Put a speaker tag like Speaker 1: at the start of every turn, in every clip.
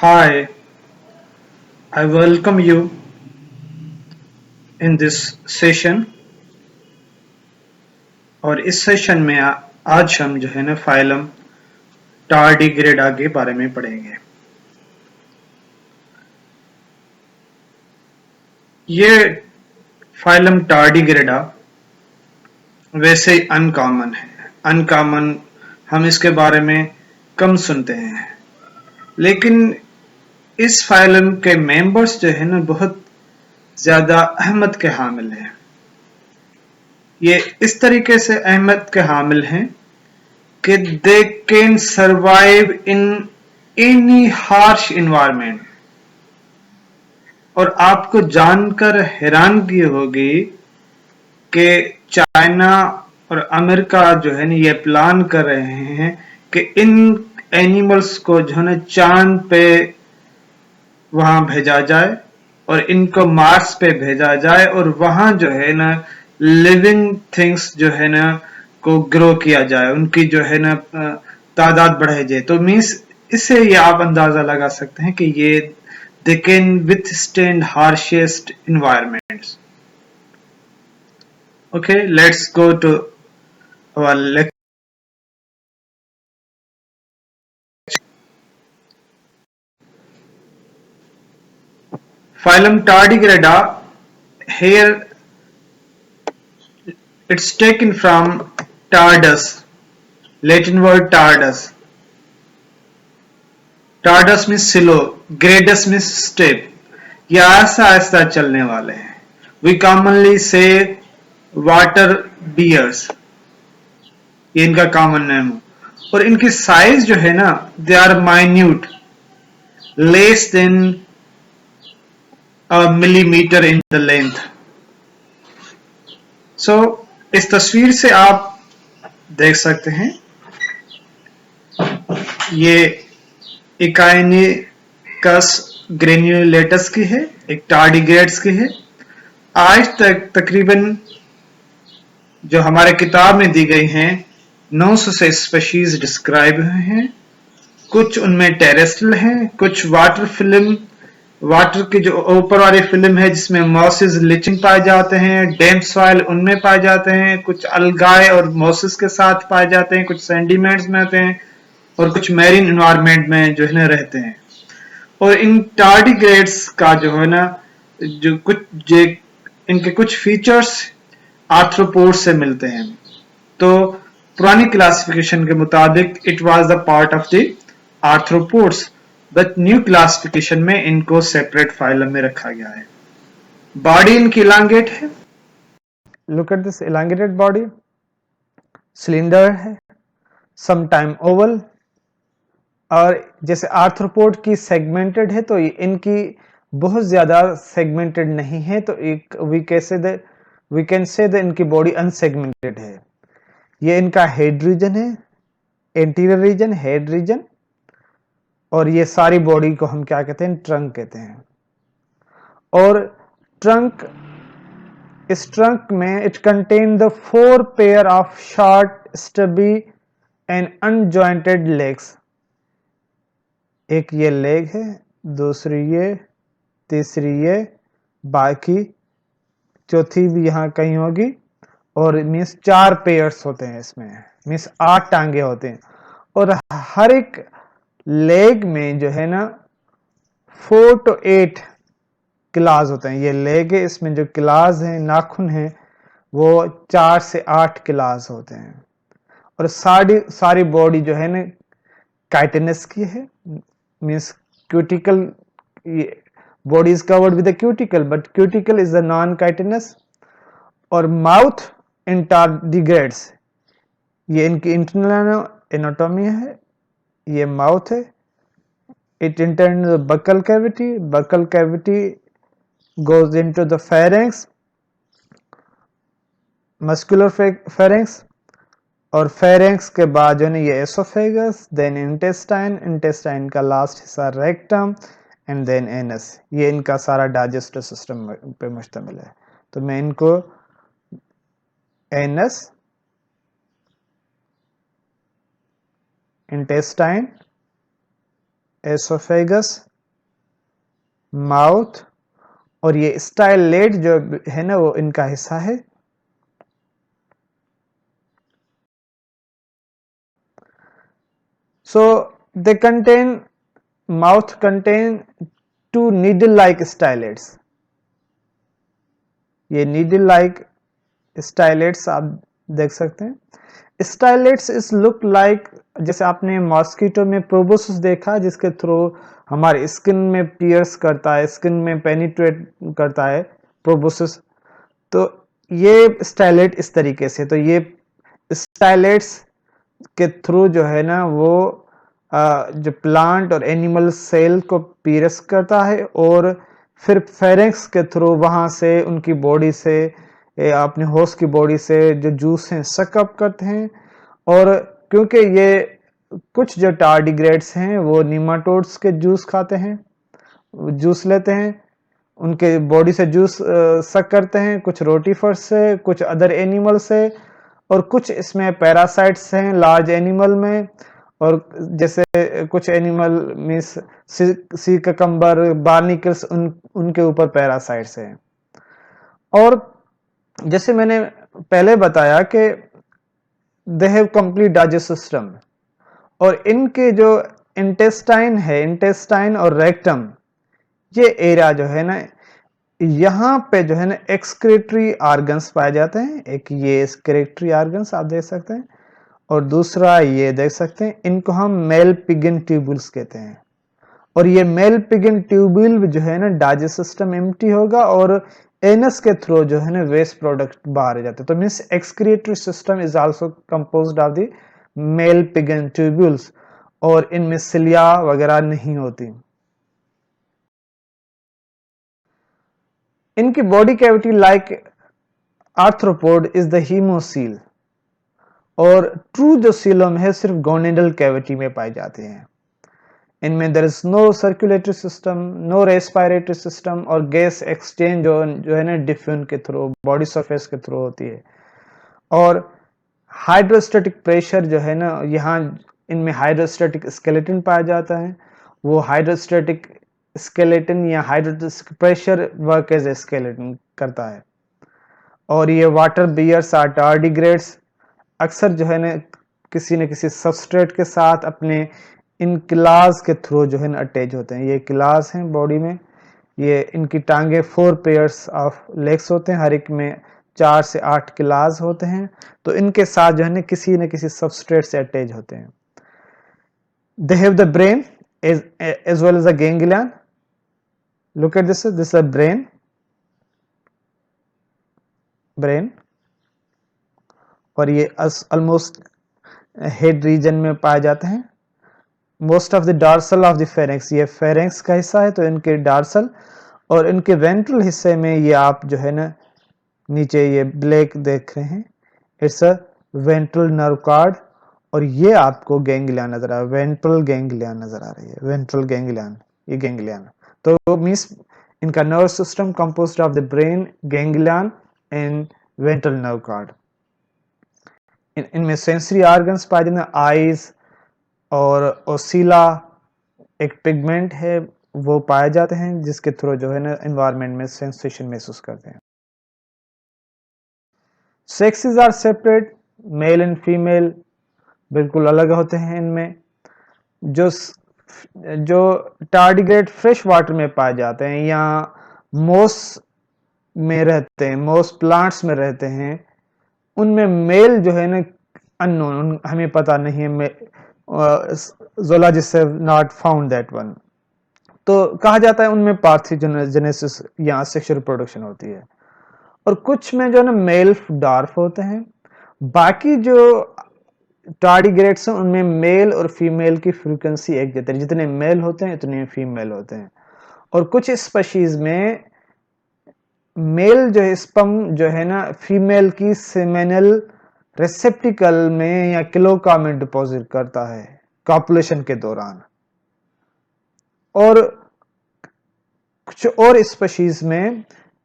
Speaker 1: Hi, I welcome you in this session और इस session में आज हम जो है ना फाइलम टार्डिग्रेडा के बारे में पढ़ेंगे। ये फाइलम टार्डिग्रेडा वैसे ही अनकॉमन है। अनकॉमन हम इसके बारे में कम सुनते हैं, लेकिन इस फाइलम के मेंबर्स जो है ना बहुत ज्यादा अहमियत के हामिल हैं। ये इस तरीके से अहमियत के हामिल हैं कि they can survive in any harsh environment। और आपको जानकर हैरानगी होगी कि चाइना और अमेरिका जो है ना ये प्लान कर रहे हैं कि इन एनिमल्स को जो है ना चांद पे वहां भेजा जाए और इनको मार्स पे भेजा जाए और वहां जो है ना लिविंग थिंग्स जो है ना को ग्रो किया जाए, उनकी जो है ना तादाद बढ़ाई जाए। तो मीन्स इससे ये आप अंदाजा लगा सकते हैं कि ये they can withstand harshest environments. Okay, let's go to our lecture. Phylum Tardigrada, here it's taken from Tardus, Latin word Tardus. Tardus means slow, Gradus means step. ये आहिस्ता आहिस्ता चलने वाले हैं। We commonly say water bears, ये इनका common name है। और इनकी size जो है ना, they are minute, less than a millimeter in the length। So इस तस्वीर से आप देख सकते हैं ये इकाइनिकस ग्रेन्युलेटस की है, एक टार्डिग्रेड्स की है। आज तक तकरीबन जो हमारे किताब में दी गई हैं 900 से स्पीशीज डिस्क्राइब हुए हैं। कुछ उनमें टेरेस्ट्रियल हैं, कुछ वाटर फिल्म, वाटर की जो ऊपर वाली फिल्म है जिसमें मॉसेस लिचिंग पाए जाते हैं, डैम्प सॉइल उनमें पाए जाते हैं, कुछ अलगाए और मॉसेस के साथ पाए जाते हैं, कुछ सेंडिमेंट्स में आते हैं और कुछ मैरीन एनवायरनमेंट में जो है ना रहते हैं। और इन टार्डिग्रेड्स का जो है ना जो कुछ इनके कुछ फीचर्स आर्थ्रोपोड से मिलते हैं। तो पुरानी क्लासिफिकेशन के मुताबिक it was the part of the arthropods, but new classification में इनको सेपरेट फाइलम में रखा गया है। बॉडी इनकी इलांगेट है। Look at this elongated body, cylinder है, समटाइम ओवल। और जैसे आर्थ्रोपोड की सेगमेंटेड है तो इनकी बहुत ज्यादा सेगमेंटेड नहीं है, तो एक वी कैन से इनकी बॉडी अनसेगमेंटेड है। ये इनका हेड रीजन है, एंटीरियर रीजन, हेड रीजन। और ये सारी बॉडी को हम क्या कहते हैं, ट्रंक कहते हैं। और ट्रंक, इस ट्रंक में it contain the 4 pair of short stubby and unjointed legs. एक ये लेग है, दूसरी ये, तीसरी ये, बाकी चौथी भी यहां कहीं होगी। और मीन्स 4 पेयर्स होते हैं इसमें, मीन्स 8 टांगे होते हैं। और हर एक लेग में जो है ना 4 to 8 क्लास होते हैं। ये लेग है, इसमें जो क्लास है, नाखून है, वो 4 से 8 क्लास होते हैं। और सारी बॉडी जो है ना काइटिनस की है, means cuticle, body is covered with cuticle, but cuticle is the non chitinous. और माउथ इन टार्डिग्रेड्स, ये इनकी इंटरनल एनाटॉमी है, ये माउथ है। It enter the buccal cavity, buccal cavity goes into the pharynx, muscular pharynx। और pharynx के बाद जो है ये एसोफेगस, देन इंटेस्टाइन, इंटेस्टाइन का लास्ट हिस्सा रेक्टम, एंड देन एनस। ये इनका सारा डाइजेस्टिव सिस्टम पे मुश्तमिल है। तो मैं इनको एनस, इंटेस्टाइन, एसोफेगस, माउथ, और ये स्टाइलेट जो है ना वो इनका हिस्सा है। So they contain, mouth contain two needle like stylets। ये नीडल लाइक स्टाइलेट्स आप देख सकते हैं। स्टाइलेट्स इस लुक लाइक, जैसे आपने मॉस्किटो में प्रोबोसिस देखा जिसके थ्रू हमारे स्किन में पियर्स करता है, स्किन में पेनिट्रेट करता है प्रोबोसिस, तो ये स्टाइलेट इस तरीके से, तो ये स्टाइलेट्स के थ्रू जो है ना वो जो प्लांट और एनिमल सेल को पीरस करता है और फिर फेरेंक्स के थ्रू वहां से उनकी बॉडी से, अपने होस्ट की बॉडी से जो जूस हैं सकअप करते हैं। और क्योंकि ये कुछ जो टार्डिग्रेड्स हैं वो निमाटोड्स के जूस खाते हैं, जूस लेते हैं, उनके बॉडी से जूस सक करते हैं, कुछ रोटीफर्स से, कुछ अदर एनिमल से, और कुछ इसमें पैरासाइट्स हैं लार्ज एनिमल में, और जैसे कुछ एनिमल मीन्स सी ककम्बर, बार्निकल्स, उनके ऊपर पैरासाइट्स हैं। और जैसे मैंने पहले बताया कि they have complete digest system, और इनके जो इंटेस्टाइन है, इंटेस्टाइन और रेक्टम, ये एरिया जो है ना यहाँ पे जो है ना एक्सक्रीटरी आर्गन्स पाए जाते हैं। एक ये एक्सक्रीटरी आर्गन्स आप देख सकते हैं, और दूसरा ये देख सकते हैं, इनको हम मेल पिगन ट्यूबुल्स कहते हैं। और ये मेल पिगन ट्यूबुल जो है ना डाइजेस्ट सिस्टम एम्प्टी होगा और एनस के थ्रू जो है ना वेस्ट प्रोडक्ट बाहर आ जाते हैं। तो means excretory system is also composed of the Malpighian tubules, और इनमें सिलिया वगैरह नहीं होती। इनकी body cavity like arthropod is the haemocoel, और ट्रू जो सीलोम है सिर्फ गोनेडल कैविटी में पाए जाते हैं। इनमें there is no circulatory system, no respiratory system, और गैस एक्सचेंज जो है ना डिफ्यूजन के थ्रू, बॉडी सरफेस के थ्रू होती है। और हाइड्रोस्टेटिक प्रेशर जो है ना, यहाँ इनमें हाइड्रोस्टेटिक स्केलेटन पाया जाता है, वो हाइड्रोस्टेटिक स्केलेटन या hydrostatic pressure work as a skeleton करता है। और ये वाटर बियर्स आर टार्डिग्रेड्स अक्सर जो है ना किसी सबस्ट्रेट के साथ अपने इन क्लास के थ्रू जो है ना अटैच होते हैं। ये क्लास हैं बॉडी में, ये इनकी टांगे 4 पेयर्स ऑफ लेग्स होते हैं, हर एक में 4 से 8 क्लास होते हैं, तो इनके साथ जो है ना किसी सबस्ट्रेट से अटैच होते हैं। They have the brain as well as the ganglion। look at this is a brain, और ये ऑलमोस्ट हेड रीजन में पाए जाते हैं। Most of the dorsal of the pharynx, ये फेरेंक्स का हिस्सा है, तो इनके डार्सल और इनके वेंट्रल हिस्से में ये आप जो है ना नीचे ये ब्लैक देख रहे हैं, it's a ventral nerve card, और ये आपको गैंग्लियन नजर आ रहा है, वेंट्रल गैंग्लियन नजर आ रही है, वेंट्रल गैंग्लियन, ये गैंग्लियन। तो मीन्स इनका nerve system composed of the brain, ganglion and ventral nerve card. इनमें सेंसरी ऑर्गन्स पाए जाते हैं, आईज और ओसिला, एक पिगमेंट है वो पाए जाते हैं जिसके थ्रू जो है ना एनवायरनमेंट में सेंसेशन महसूस करते हैं। Sexes are separate, male and female बिल्कुल अलग होते हैं इनमें। जो जो टार्डिग्रेड फ्रेश वाटर में पाए जाते हैं या मोस में रहते हैं, मोस प्लांट्स में रहते हैं, उनमें मेल जो है ना अननोन, हमें पता नहीं है, zoologists have not found that one। तो कहा जाता है उनमें पार्थियोजेनेसिस या सेक्सुअल रिप्रोडक्शन होती है। और कुछ में जो है ना मेल डार्फ होते हैं। बाकी जो टार्डिग्रेड्स हैं उनमें मेल और फीमेल की फ्रीक्वेंसी एक जैसे, जितने मेल होते हैं उतने फीमेल होते हैं। और कुछ स्पीशीज में मेल जो है स्पर्म जो है ना फीमेल की सेमेनल रेसेप्टिकल में या क्लोका में डिपॉजिट करता है कॉपुलेशन के दौरान। और कुछ और स्पीशीज में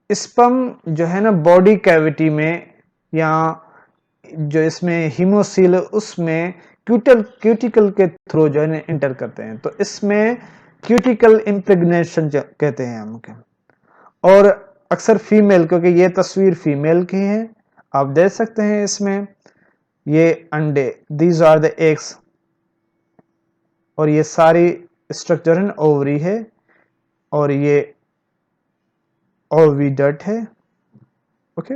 Speaker 1: स्पर्म जो है ना बॉडी कैविटी में या जो इसमें हीमोसील उसमें क्यूटिकल के थ्रू जो है ना इंटर करते हैं। तो इसमें क्यूटिकल इम्प्रेग्नेशन कहते हैं हम। और अक्सर फीमेल, क्योंकि ये तस्वीर फीमेल की है, आप देख सकते हैं इसमें ये अंडे, दीज आर द एग्स, और ये सारी स्ट्रक्चर है ओवरी है, और ये ओविडक्ट है। ओके,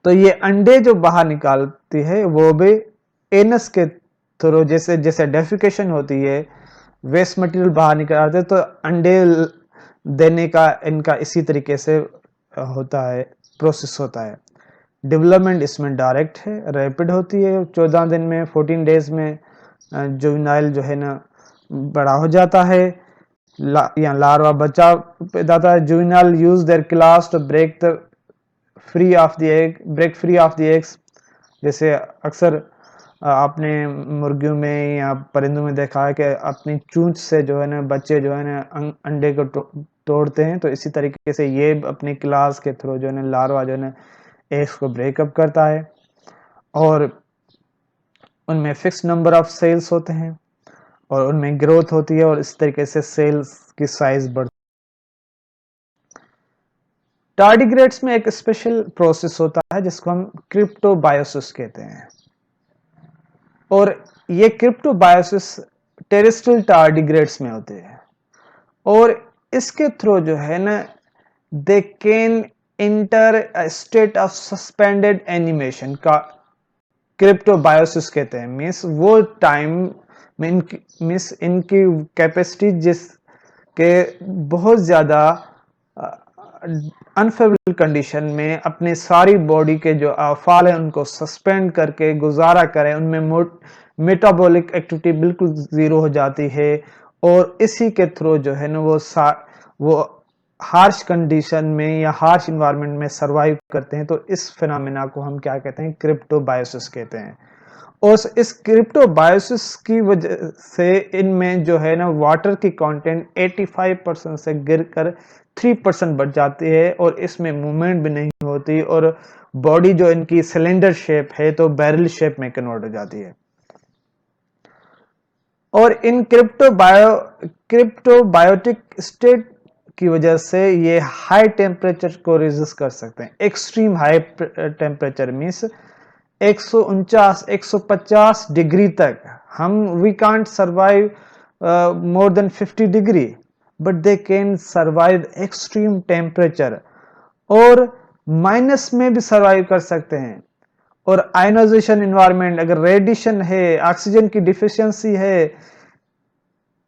Speaker 1: तो ये अंडे जो बाहर निकालती है वो भी एनस के थ्रू, जैसे जैसे डेफिकेशन होती है, वेस्ट मटेरियल बाहर निकालते, तो अंडे देने का इनका इसी तरीके से होता है, प्रोसेस होता है। डेवलपमेंट इसमें डायरेक्ट है, रैपिड होती है, 14 दिन में, 14 डेज में जुवेनाइल जो है ना बड़ा हो जाता है, या लार्वा बच्चा पैदा होता है। Juvenile use their claws to break free of the eggs. जैसे अक्सर आपने मुर्गियों में या परिंदों में देखा है कि अपनी चूंच से जो है ना बच्चे जो है ना अंडे को तोड़ते हैं, तो इसी तरीके से ये अपने क्लास के थ्रू जो है ना लार्वा जो है ना एग्स को ब्रेकअप करता है, और उनमें फिक्स नंबर ऑफ सेल्स होते हैं, और उनमें ग्रोथ होती है, और इस तरीके से सेल्स की साइज बढ़ती है। टार्डिग्रेड्स में एक स्पेशल प्रोसेस होता है जिसको हम क्रिप्टोबायोसिस कहते हैं, और ये क्रिप्टोबायोसिस टेरेस्ट्रियल टार्डिग्रेड्स में होते हैं, और इसके थ्रू जो है ना they can inter a state of suspended animation का क्रिप्टोबायोसिस कहते हैं। मीन्स वो टाइम में इनकी कैपेसिटी जिसके बहुत ज़्यादा अनफेवरेबल कंडीशन में अपने सारी बॉडी के जो अफ़ाल है उनको सस्पेंड करके गुजारा करें, उनमें मेटाबॉलिक एक्टिविटी बिल्कुल ज़ीरो हो जाती है, और इसी के थ्रू जो है ना वो हार्श कंडीशन में या हार्श इन्वायरमेंट में सरवाइव करते हैं। तो इस फिनोमेना को हम क्या कहते हैं, क्रिप्टोबायोसिस कहते हैं। और इस क्रिप्टोबायोसिस की वजह से इनमें जो है ना वाटर की कंटेंट 85% से गिरकर 3% बढ़ जाती है, और इसमें मूवमेंट भी नहीं होती, और बॉडी जो इनकी सिलेंडर शेप है तो बैरल शेप में कन्वर्ट हो जाती है। और इन क्रिप्टोबायोटिक स्टेट की वजह से ये हाई टेम्परेचर को रेजिस्ट कर सकते हैं। Extreme high temperature means 149-150 degree तक हम we can't survive more than 50 degree, but they can survive extreme temperature, और माइनस में भी सर्वाइव कर सकते हैं। और आयनाइजेशन इन्वायरमेंट, अगर रेडिएशन है, ऑक्सीजन की डिफिशियंसी है,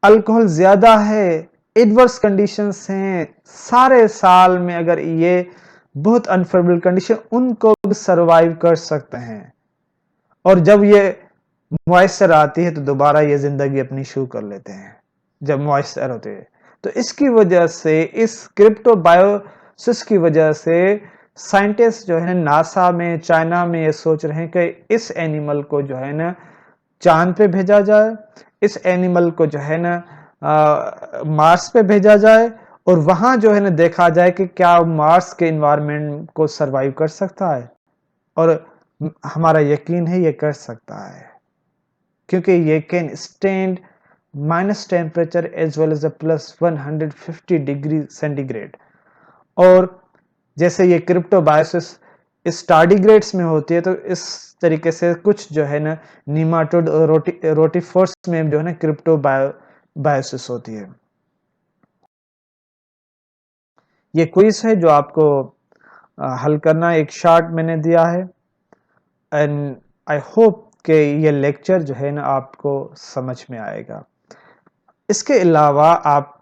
Speaker 1: अल्कोहल ज्यादा है, एडवर्स कंडीशंस हैं, सारे साल में अगर ये बहुत अनफेवरेबल कंडीशन, उनको भी सर्वाइव कर सकते हैं। और जब ये मॉइस्चर आती है तो दोबारा ये जिंदगी अपनी शुरू कर लेते हैं जब मॉइस्चर होते हैं। तो इसकी वजह से, इस क्रिप्टोबायोसिस की वजह से साइंटिस्ट जो है नासा में, चाइना में ये सोच रहे हैं कि इस एनिमल को जो है ना चांद पे भेजा जाए, इस एनिमल को जो है ना मार्स पे भेजा जाए, और वहां जो है ना देखा जाए कि क्या मार्स के इन्वायरमेंट को सरवाइव कर सकता है। और हमारा यकीन है ये कर सकता है, क्योंकि ये can stand minus temperature as well as +150 degree centigrade. और जैसे ये क्रिप्टोबायोसिस इस टार्डिग्रेड्स में होती है, तो इस तरीके से कुछ जो है ना निमाटोड रोटिफोर्स में जो है ना क्रिप्टोबायोसिस होती है। ये क्विज है जो आपको हल करना, एक शार्ट मैंने दिया है, एंड आई होप कि ये लेक्चर जो है ना आपको समझ में आएगा। इसके अलावा आप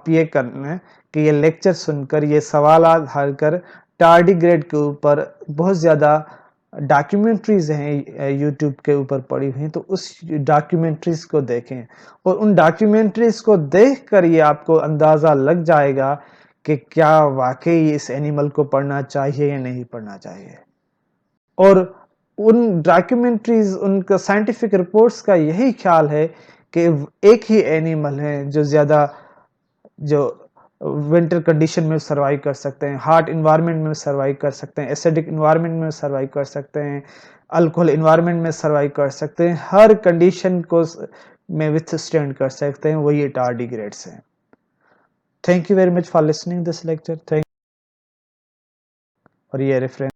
Speaker 1: ये करना कि ये लेक्चर सुनकर, ये सवाल हल कर, टार्डिग्रेड के ऊपर बहुत ज़्यादा डॉक्यूमेंट्रीज हैं यूट्यूब के ऊपर पड़ी हुई, तो उस डॉक्यूमेंट्रीज को देखें, और उन डॉक्यूमेंट्रीज को देखकर ये आपको अंदाज़ा लग जाएगा कि क्या वाकई इस एनिमल को पढ़ना चाहिए या नहीं पढ़ना चाहिए। और उन डॉक्यूमेंट्रीज, उनका साइंटिफिक रिपोर्ट्स का यही ख्याल है कि एक ही एनिमल है जो विंटर कंडीशन में सरवाइव कर सकते हैं, हॉट इन्वायरमेंट में सरवाइव कर सकते हैं, एसिडिक इन्वायरमेंट में सरवाइव कर सकते हैं, अल्कोहल इन्वायरमेंट में सरवाइव कर सकते हैं। हर कंडीशन को में विथस्टैंड कर सकते हैं, वो ये टारडिग्रेड्स हैं। Thank you very much for listening this lecture. Thank और ये रेफरेंस